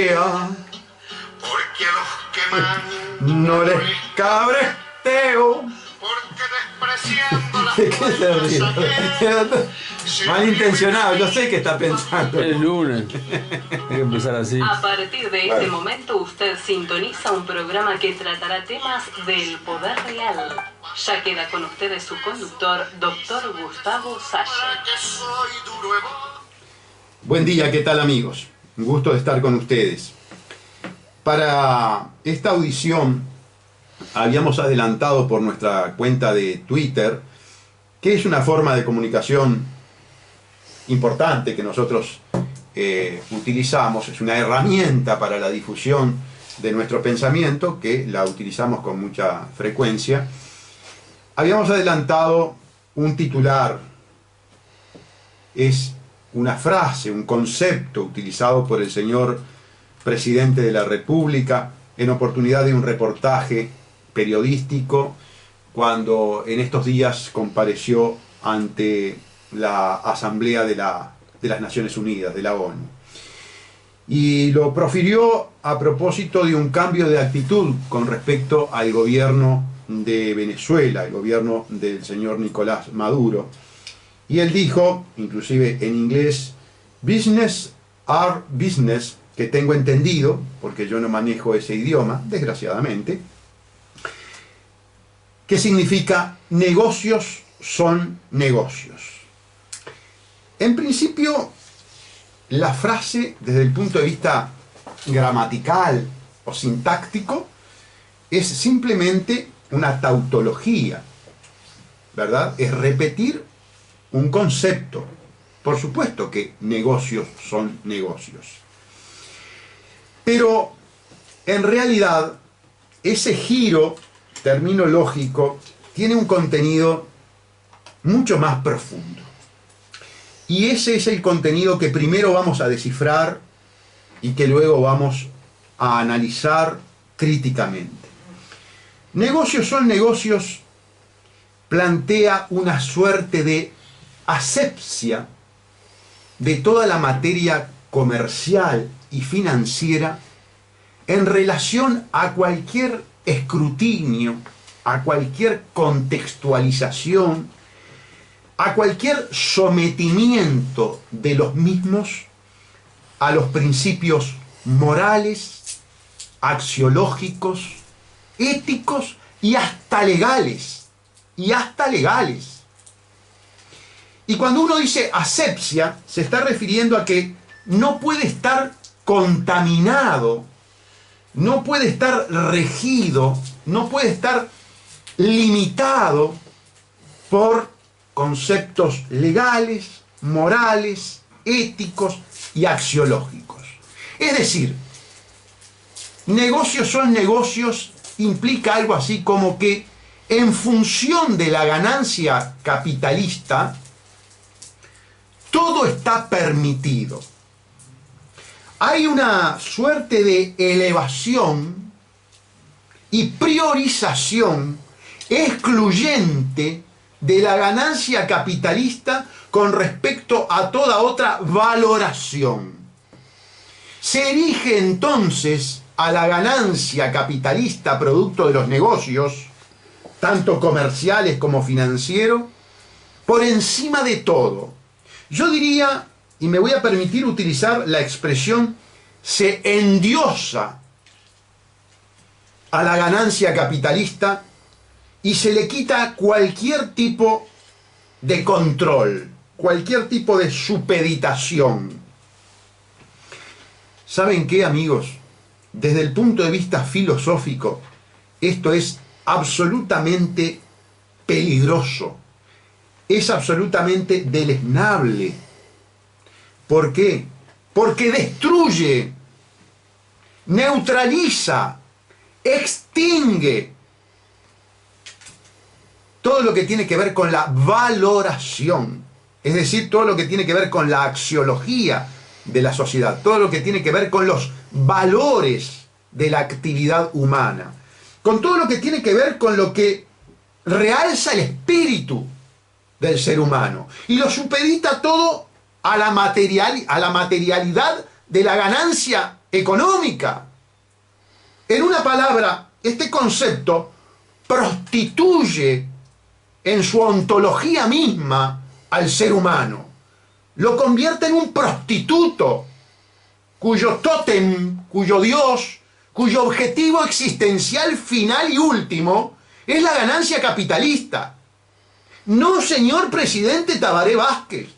Porque a los que no les cabresteo. porque despreciando las ¿De qué se ríe? Malintencionado, yo sé que está pensando. Es lunes. Hay que empezar así. A partir de este momento usted sintoniza un programa que tratará temas del poder real. Ya queda con ustedes su conductor, Dr. Gustavo Salle. que soy duro en Buen día, ¿qué tal amigos? Un gusto de estar con ustedes. Para esta audición habíamos adelantado por nuestra cuenta de Twitter, que es una forma de comunicación importante que nosotros utilizamos, es una herramienta para la difusión de nuestro pensamiento que la utilizamos con mucha frecuencia. Habíamos adelantado un titular, es una frase, un concepto utilizado por el señor presidente de la República en oportunidad de un reportaje periodístico cuando en estos días compareció ante la Asamblea de las Naciones Unidas, de la ONU. Y lo profirió a propósito de un cambio de actitud con respecto al gobierno de Venezuela, el gobierno del señor Nicolás Maduro. Y él dijo, inclusive en inglés, business are business, que tengo entendido, porque yo no manejo ese idioma, desgraciadamente, que significa negocios son negocios. En principio, la frase, desde el punto de vista gramatical o sintáctico, es simplemente una tautología, ¿verdad? Es repetir un concepto. Por supuesto que negocios son negocios. Pero, en realidad, ese giro terminológico tiene un contenido mucho más profundo. Y ese es el contenido que primero vamos a descifrar y que luego vamos a analizar críticamente. Negocios son negocios plantea una suerte de asepsia de toda la materia comercial y financiera en relación a cualquier escrutinio, a cualquier contextualización, a cualquier sometimiento de los mismos a los principios morales, axiológicos, éticos y hasta legales. Y cuando uno dice asepsia, se está refiriendo a que no puede estar contaminado, no puede estar regido, no puede estar limitado por conceptos legales, morales, éticos y axiológicos. Es decir, negocios son negocios implica algo así como que en función de la ganancia capitalista, todo está permitido. Hay una suerte de elevación y priorización excluyente de la ganancia capitalista con respecto a toda otra valoración. Se erige entonces a la ganancia capitalista producto de los negocios, tanto comerciales como financieros, por encima de todo. Yo diría, y me voy a permitir utilizar la expresión, se endiosa a la ganancia capitalista y se le quita cualquier tipo de control, cualquier tipo de supeditación. ¿Saben qué, amigos? Desde el punto de vista filosófico, esto es absolutamente peligroso, es absolutamente deleznable. ¿Por qué? Porque destruye, neutraliza, extingue todo lo que tiene que ver con la valoración, es decir, todo lo que tiene que ver con la axiología de la sociedad, todo lo que tiene que ver con los valores de la actividad humana, con todo lo que tiene que ver con lo que realza el espíritu del ser humano y lo supedita todo a la materialidad de la ganancia económica. En una palabra, este concepto prostituye en su ontología misma al ser humano. Lo convierte en un prostituto cuyo tótem, cuyo dios, cuyo objetivo existencial final y último es la ganancia capitalista. No, señor presidente Tabaré Vázquez,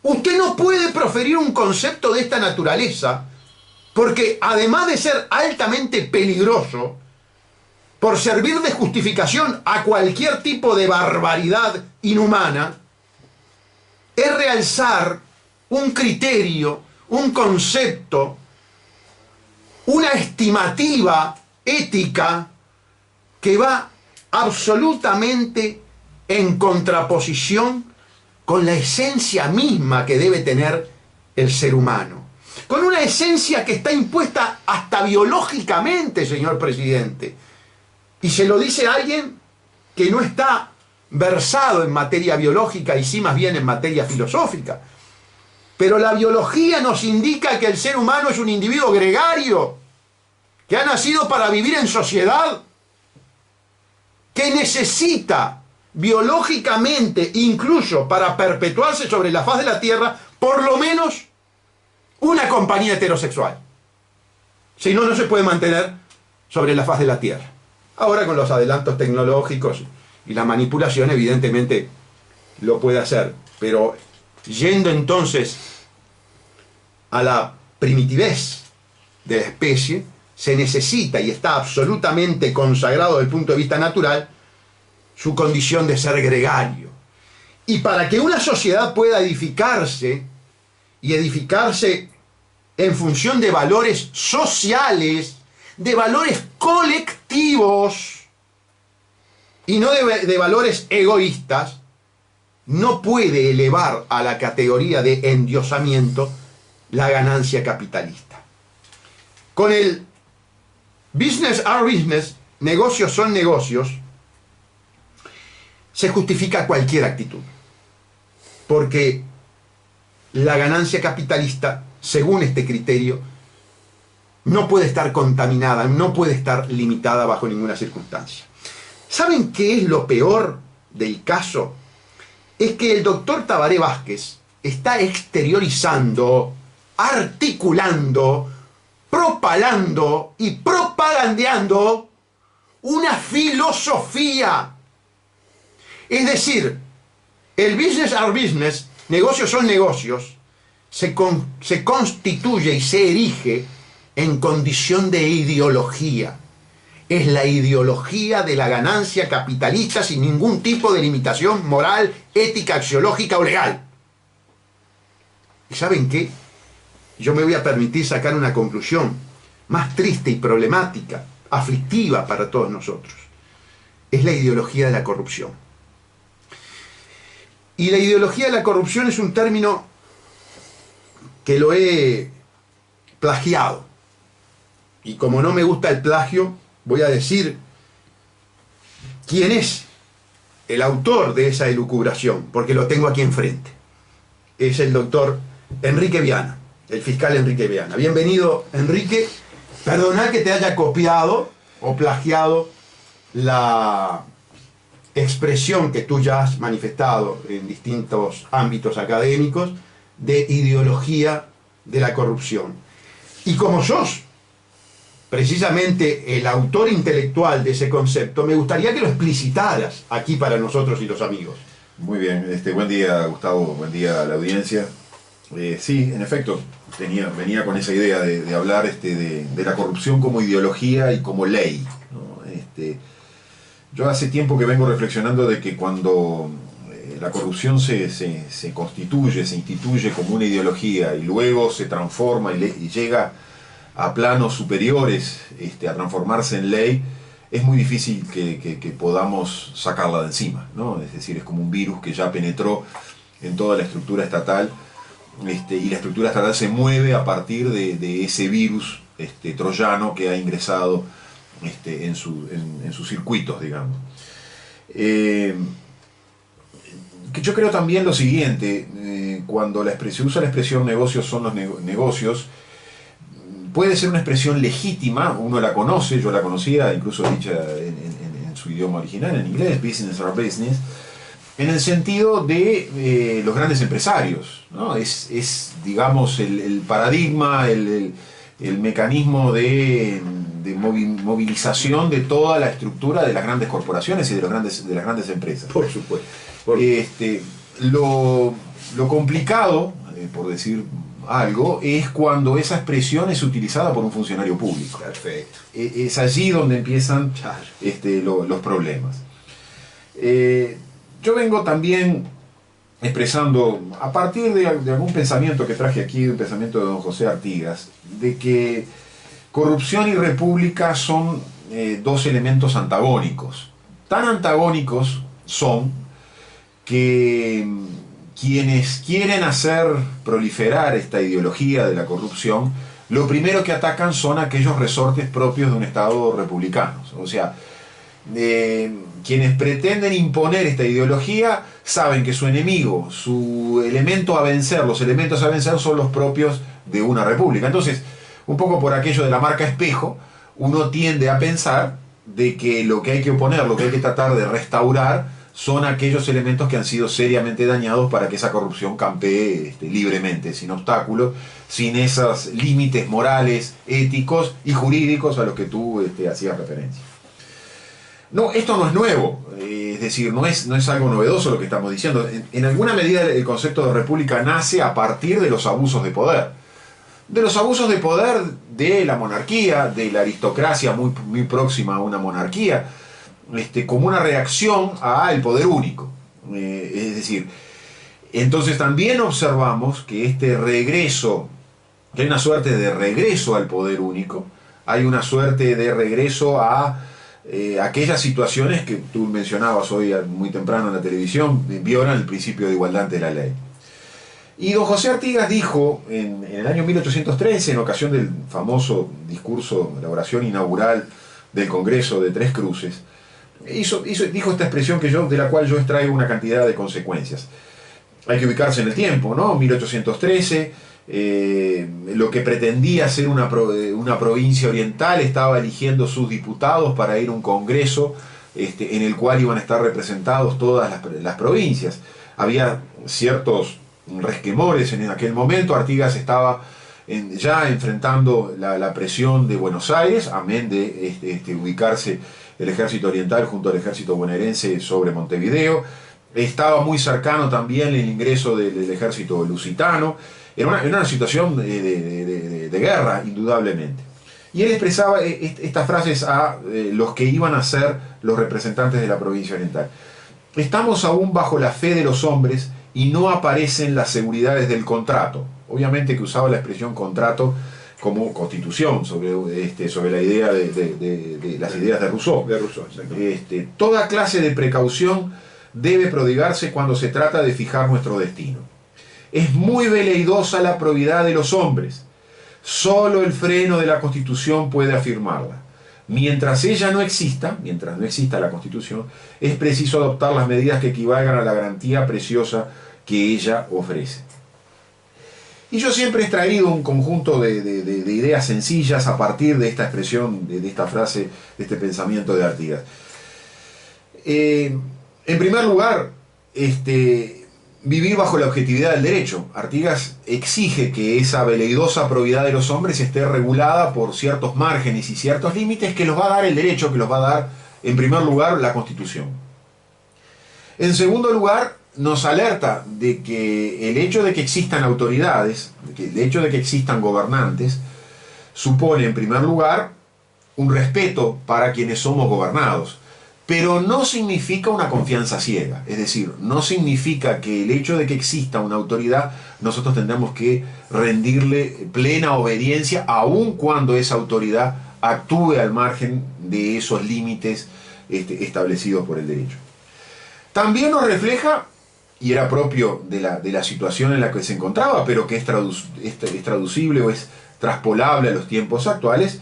usted no puede proferir un concepto de esta naturaleza porque además de ser altamente peligroso, por servir de justificación a cualquier tipo de barbaridad inhumana, es realzar un criterio, un concepto, una estimativa ética que va absolutamente en contraposición con la esencia misma que debe tener el ser humano. Con una esencia que está impuesta hasta biológicamente, señor presidente. Y se lo dice alguien que no está versado en materia biológica y sí más bien en materia filosófica. Pero la biología nos indica que el ser humano es un individuo gregario, que ha nacido para vivir en sociedad, que necesita biológicamente, incluso para perpetuarse sobre la faz de la Tierra, por lo menos una compañía heterosexual. Si no, no se puede mantener sobre la faz de la Tierra. Ahora con los adelantos tecnológicos y la manipulación evidentemente lo puede hacer, pero yendo entonces a la primitivez de la especie, se necesita y está absolutamente consagrado desde el punto de vista natural su condición de ser gregario. Y para que una sociedad pueda edificarse y edificarse en función de valores sociales, de valores colectivos y no de valores egoístas, no puede elevar a la categoría de endiosamiento la ganancia capitalista. Con el business are business, negocios son negocios, se justifica cualquier actitud, porque la ganancia capitalista, según este criterio, no puede estar contaminada, no puede estar limitada bajo ninguna circunstancia. ¿Saben qué es lo peor del caso? Es que el doctor Tabaré Vázquez está exteriorizando, articulando, propalando y propagandeando una filosofía. Es decir, el business are business, negocios son negocios, se constituye y se erige en condición de ideología. Es la ideología de la ganancia capitalista sin ningún tipo de limitación moral, ética, axiológica o legal. ¿Y saben qué? Yo me voy a permitir sacar una conclusión más triste y problemática, aflictiva para todos nosotros. Es la ideología de la corrupción. Y la ideología de la corrupción es un término que lo he plagiado. Y como no me gusta el plagio, voy a decir quién es el autor de esa elucubración, porque lo tengo aquí enfrente. Es el doctor Enrique Viana, el fiscal Enrique Viana. Bienvenido, Enrique. Perdona que te haya copiado o plagiado la expresión que tú ya has manifestado en distintos ámbitos académicos de ideología de la corrupción. Y como sos precisamente el autor intelectual de ese concepto, me gustaría que lo explicitaras aquí para nosotros y los amigos. Muy bien, buen día Gustavo, buen día a la audiencia. Sí, en efecto, venía con esa idea de hablar de la corrupción como ideología y como ley, ¿no? Yo hace tiempo que vengo reflexionando de que cuando la corrupción se constituye, se instituye como una ideología y luego se transforma y llega a planos superiores, a transformarse en ley, es muy difícil que podamos sacarla de encima, ¿no? Es decir, es como un virus que ya penetró en toda la estructura estatal, y la estructura estatal se mueve a partir de ese virus troyano que ha ingresado en sus circuitos, digamos. Yo creo también lo siguiente, cuando se usa la expresión negocios son los negocios, puede ser una expresión legítima, uno la conoce, yo la conocía, incluso dicha en su idioma original, en inglés, business or business, en el sentido de los grandes empresarios, ¿no? Es digamos, el paradigma, el mecanismo de movilización de toda la estructura de las grandes corporaciones y de las grandes empresas. Por supuesto. Lo complicado, por decir algo, es cuando esa expresión es utilizada por un funcionario público. Perfecto. Es allí donde empiezan los problemas. Yo vengo también expresando, a partir de algún pensamiento que traje aquí, un pensamiento de don José Artigas, de que corrupción y república son dos elementos antagónicos. Tan antagónicos son que quienes quieren hacer proliferar esta ideología de la corrupción, lo primero que atacan son aquellos resortes propios de un Estado republicano. O sea, quienes pretenden imponer esta ideología saben que su enemigo, su elemento a vencer, los elementos a vencer son los propios de una república. Entonces, un poco por aquello de la marca espejo, uno tiende a pensar de que lo que hay que oponer, lo que hay que tratar de restaurar, son aquellos elementos que han sido seriamente dañados para que esa corrupción campee libremente, sin obstáculos, sin esos límites morales, éticos y jurídicos a los que tú hacías referencia. No, esto no es nuevo, es decir, no es algo novedoso lo que estamos diciendo. En alguna medida el concepto de república nace a partir de los abusos de poder. De los abusos de poder de la monarquía, de la aristocracia muy próxima a una monarquía, como una reacción al poder único. Es decir, entonces también observamos que este regreso, que hay una suerte de regreso al poder único, hay una suerte de regreso a aquellas situaciones que tú mencionabas hoy muy temprano en la televisión, violan el principio de igualdad ante la ley. Y don José Artigas dijo en el año 1813, en ocasión del famoso discurso, la oración inaugural del Congreso de Tres Cruces, dijo esta expresión de la cual yo extraigo una cantidad de consecuencias. Hay que ubicarse en el tiempo, ¿no? 1813, lo que pretendía ser una provincia oriental estaba eligiendo sus diputados para ir a un congreso en el cual iban a estar representados todas las provincias. Había ciertos resquemores en aquel momento. Artigas estaba ya enfrentando la presión de Buenos Aires, amén de ubicarse el ejército oriental junto al ejército bonaerense sobre Montevideo. Estaba muy cercano también el ingreso del ejército lusitano. Era una situación de guerra, indudablemente. Y él expresaba estas frases a los que iban a ser los representantes de la provincia oriental. Estamos aún bajo la fe de los hombres y no aparecen las seguridades del contrato. Obviamente que usaba la expresión contrato como constitución, sobre la idea de las ideas de Rousseau. Toda clase de precaución debe prodigarse cuando se trata de fijar nuestro destino. Es muy veleidosa la probidad de los hombres. Solo el freno de la Constitución puede afirmarla. Mientras no exista la Constitución, es preciso adoptar las medidas que equivalgan a la garantía preciosa que ella ofrece. Y yo siempre he extraído un conjunto de ideas sencillas a partir de esta expresión, de esta frase, de este pensamiento de Artigas. En primer lugar, vivir bajo la objetividad del derecho. Artigas exige que esa veleidosa probidad de los hombres esté regulada por ciertos márgenes y ciertos límites que los va a dar el derecho, que los va a dar, en primer lugar, la Constitución. En segundo lugar, nos alerta de que el hecho de que existan autoridades, el hecho de que existan gobernantes, supone, en primer lugar, un respeto para quienes somos gobernados. Pero no significa una confianza ciega, es decir, no significa que el hecho de que exista una autoridad nosotros tendremos que rendirle plena obediencia aun cuando esa autoridad actúe al margen de esos límites establecidos por el derecho. También nos refleja, y era propio de la situación en la que se encontraba, pero que es traducible o es traspolable a los tiempos actuales,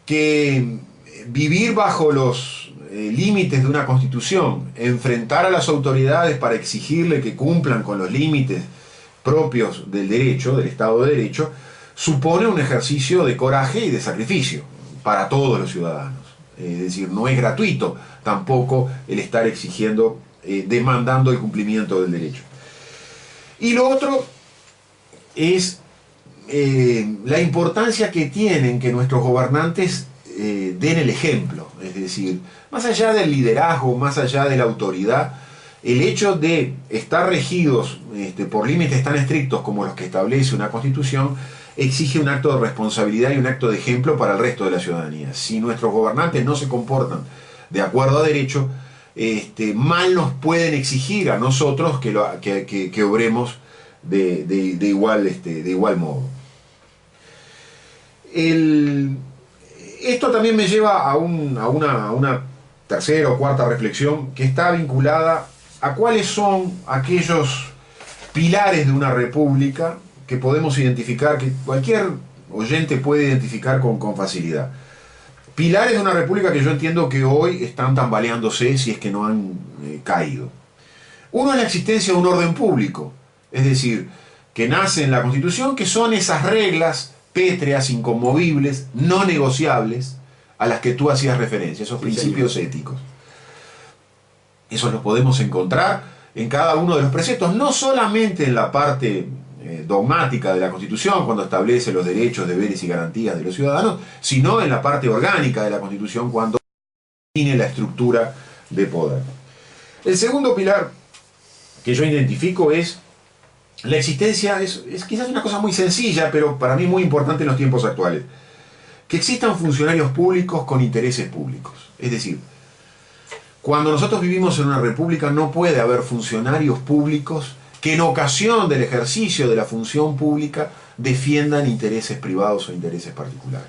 que vivir bajo los límites de una constitución, enfrentar a las autoridades para exigirle que cumplan con los límites propios del derecho, del Estado de Derecho, supone un ejercicio de coraje y de sacrificio para todos los ciudadanos. Es decir, no es gratuito tampoco el estar exigiendo, demandando el cumplimiento del derecho. Y lo otro es la importancia que tienen que nuestros gobernantes den el ejemplo. Es decir, más allá del liderazgo, más allá de la autoridad, el hecho de estar regidos por límites tan estrictos como los que establece una constitución exige un acto de responsabilidad y un acto de ejemplo para el resto de la ciudadanía. Si nuestros gobernantes no se comportan de acuerdo a derecho, mal nos pueden exigir a nosotros que obremos de igual modo. Esto también me lleva a una tercera o cuarta reflexión que está vinculada a cuáles son aquellos pilares de una república que podemos identificar, que cualquier oyente puede identificar con facilidad. Pilares de una república que yo entiendo que hoy están tambaleándose si es que no han caído. Uno es la existencia de un orden público, es decir, que nace en la Constitución, que son esas reglas pétreas, inconmovibles, no negociables, a las que tú hacías referencia, esos principios éticos. Eso lo podemos encontrar en cada uno de los preceptos, no solamente en la parte dogmática de la Constitución, cuando establece los derechos, deberes y garantías de los ciudadanos, sino en la parte orgánica de la Constitución, cuando define la estructura de poder. El segundo pilar que yo identifico es la existencia, es quizás una cosa muy sencilla, pero para mí muy importante en los tiempos actuales, que existan funcionarios públicos con intereses públicos. Es decir, cuando nosotros vivimos en una república no puede haber funcionarios públicos que en ocasión del ejercicio de la función pública defiendan intereses privados o intereses particulares.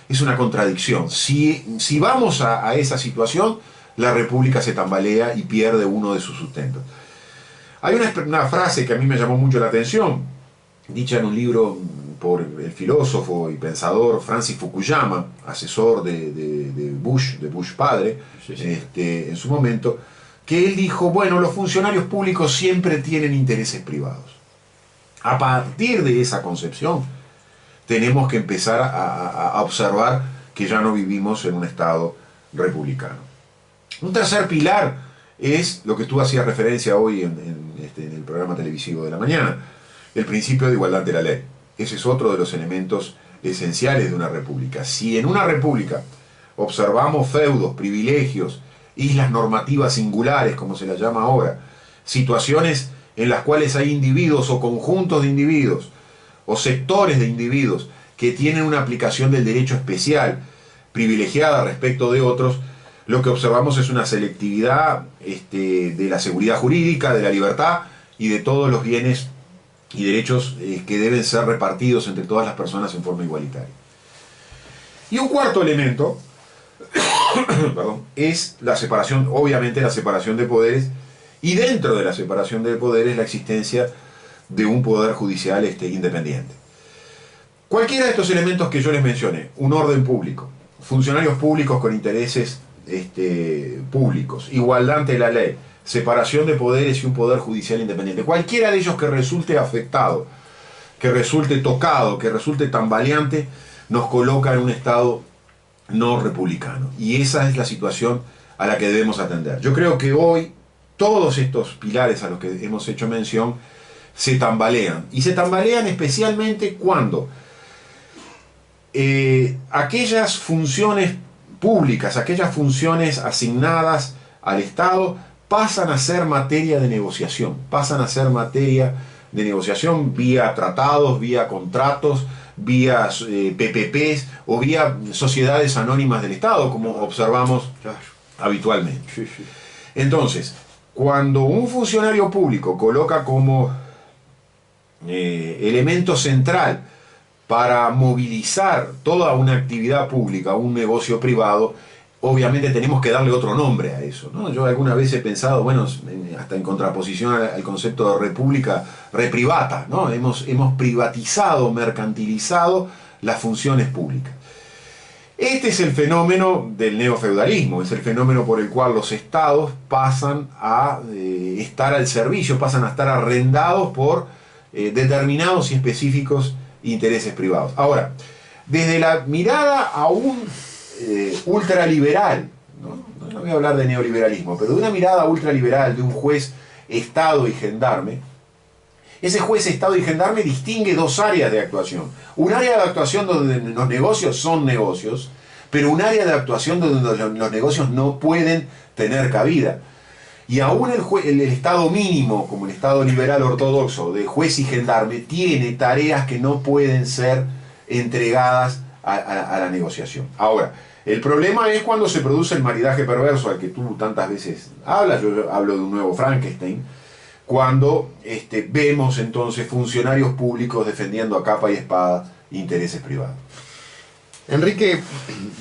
Es una contradicción. Si vamos a esa situación, la república se tambalea y pierde uno de sus sustentos. Hay una frase que a mí me llamó mucho la atención, dicha en un libro por el filósofo y pensador Francis Fukuyama, asesor de Bush padre, en su momento, que él dijo, bueno, los funcionarios públicos siempre tienen intereses privados. A partir de esa concepción, tenemos que empezar a observar que ya no vivimos en un Estado republicano. Un tercer pilar es lo que tú hacías referencia hoy en el programa televisivo de la mañana, el principio de igualdad ante la ley. Ese es otro de los elementos esenciales de una república. Si en una república observamos feudos, privilegios, islas normativas singulares, como se las llama ahora, situaciones en las cuales hay individuos o conjuntos de individuos o sectores de individuos que tienen una aplicación del derecho especial, privilegiada respecto de otros, lo que observamos es una selectividad de la seguridad jurídica, de la libertad y de todos los bienes y derechos que deben ser repartidos entre todas las personas en forma igualitaria. Y un cuarto elemento perdón, es la separación, obviamente la separación de poderes, y dentro de la separación de poderes la existencia de un poder judicial independiente. Cualquiera de estos elementos que yo les mencioné, un orden público, funcionarios públicos con intereses públicos, igualdad ante la ley, separación de poderes y un poder judicial independiente, cualquiera de ellos que resulte afectado, que resulte tocado, que resulte tambaleante, nos coloca en un Estado no republicano. Y esa es la situación a la que debemos atender. Yo creo que hoy todos estos pilares a los que hemos hecho mención se tambalean. Y se tambalean especialmente cuando aquellas funciones públicas, aquellas funciones asignadas al Estado, pasan a ser materia de negociación. Pasan a ser materia de negociación vía tratados, vía contratos, vía PPPs o vía sociedades anónimas del Estado, como observamos habitualmente. Entonces, cuando un funcionario público coloca como elemento central para movilizar toda una actividad pública, un negocio privado, obviamente tenemos que darle otro nombre a eso, ¿no? Yo alguna vez he pensado, bueno, hasta en contraposición al concepto de república reprivata, ¿no? Hemos privatizado, mercantilizado las funciones públicas. Este es el fenómeno del neofeudalismo, es el fenómeno por el cual los estados pasan a estar al servicio, pasan a estar arrendados por determinados y específicos intereses privados. Ahora, desde la mirada aún ultraliberal, no voy a hablar de neoliberalismo, pero de una mirada ultraliberal de un juez, Estado y gendarme, ese juez, Estado y gendarme distingue dos áreas de actuación. Un área de actuación donde los negocios son negocios, pero un área de actuación donde los negocios no pueden tener cabida. Y aún el Estado mínimo, como el Estado liberal ortodoxo de juez y gendarme, tiene tareas que no pueden ser entregadas a la negociación. Ahora, el problema es cuando se produce el maridaje perverso al que tú tantas veces hablas. Yo hablo de un nuevo Frankenstein, cuando vemos entonces funcionarios públicos defendiendo a capa y espada intereses privados. Enrique,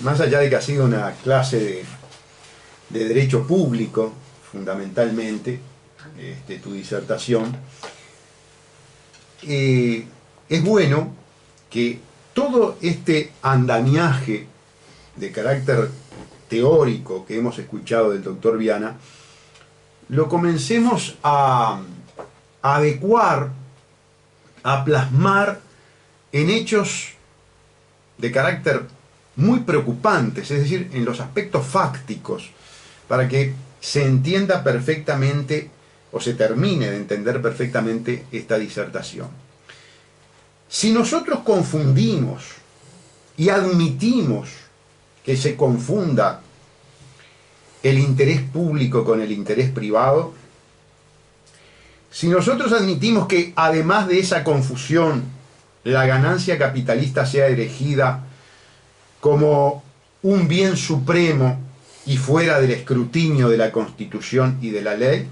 más allá de que ha sido una clase de derecho público, fundamentalmente, tu disertación, es bueno que todo este andamiaje de carácter teórico que hemos escuchado del doctor Viana, lo comencemos a adecuar, a plasmar en hechos de carácter muy preocupantes, es decir, en los aspectos fácticos, para que se entienda perfectamente o se termine de entender perfectamente esta disertación. Si nosotros confundimos y admitimos que se confunda el interés público con el interés privado, si nosotros admitimos que además de esa confusión, la ganancia capitalista sea erigida como un bien supremo y fuera del escrutinio de la Constitución y de la ley,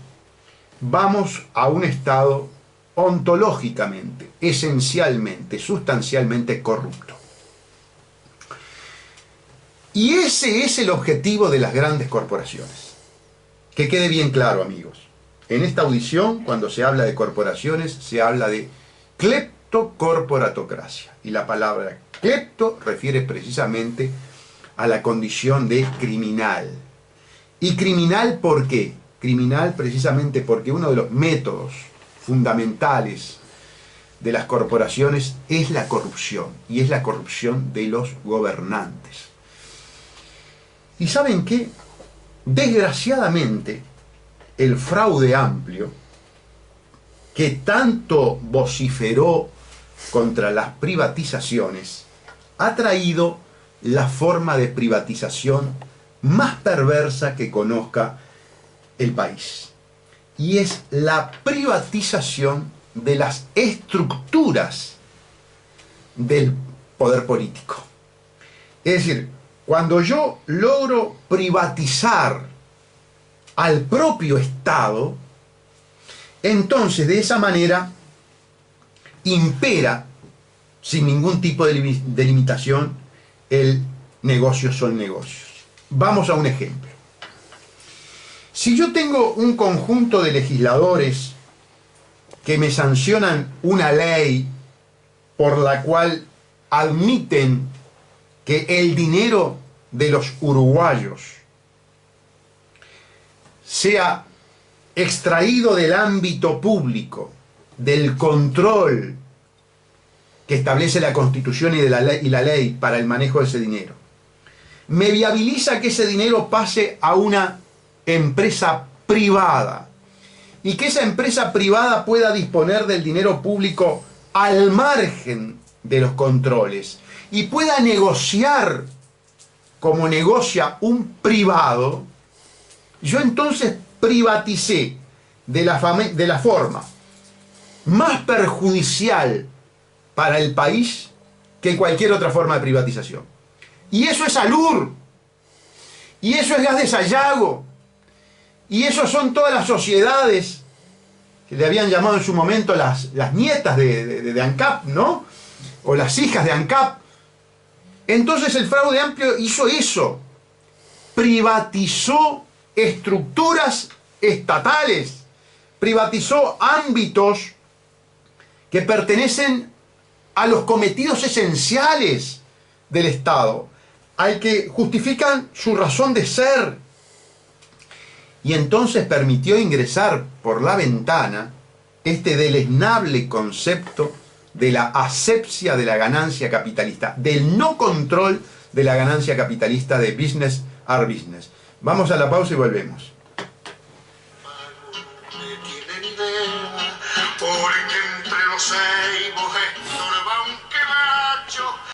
vamos a un Estado ontológicamente, esencialmente, sustancialmente corrupto. Y ese es el objetivo de las grandes corporaciones. Que quede bien claro, amigos. En esta audición, cuando se habla de corporaciones, se habla de cleptocorporatocracia. Y la palabra clepto refiere precisamente a la condición de criminal. ¿Y criminal por qué? Criminal precisamente porque uno de los métodos fundamentales de las corporaciones es la corrupción, y es la corrupción de los gobernantes. ¿Y saben qué? Desgraciadamente, el fraude amplio, que tanto vociferó contra las privatizaciones, ha traído la forma de privatización más perversa que conozca el país. Y es la privatización de las estructuras del poder político. Es decir, cuando yo logro privatizar al propio Estado, entonces de esa manera impera, sin ningún tipo de limitación, el negocios son negocios. Vamos a un ejemplo. Si yo tengo un conjunto de legisladores que me sancionan una ley por la cual admiten que el dinero de los uruguayos sea extraído del ámbito público, del control que establece la Constitución y la ley para el manejo de ese dinero, me viabiliza que ese dinero pase a una empresa privada y que esa empresa privada pueda disponer del dinero público al margen de los controles y pueda negociar como negocia un privado. Yo entonces privaticé de la forma más perjudicial para el país que cualquier otra forma de privatización. Y eso es Alur, y eso es Gas de Sayago, y eso son todas las sociedades que le habían llamado en su momento las nietas de ANCAP, ¿no? O las hijas de ANCAP. Entonces el fraude amplio hizo eso, privatizó estructuras estatales, privatizó ámbitos que pertenecen a los cometidos esenciales del Estado, al que justifican su razón de ser. Y entonces permitió ingresar por la ventana este deleznable concepto de la asepsia de la ganancia capitalista, del no control de la ganancia capitalista de business are business. Vamos a la pausa y volvemos. No tienen idea, porque entre los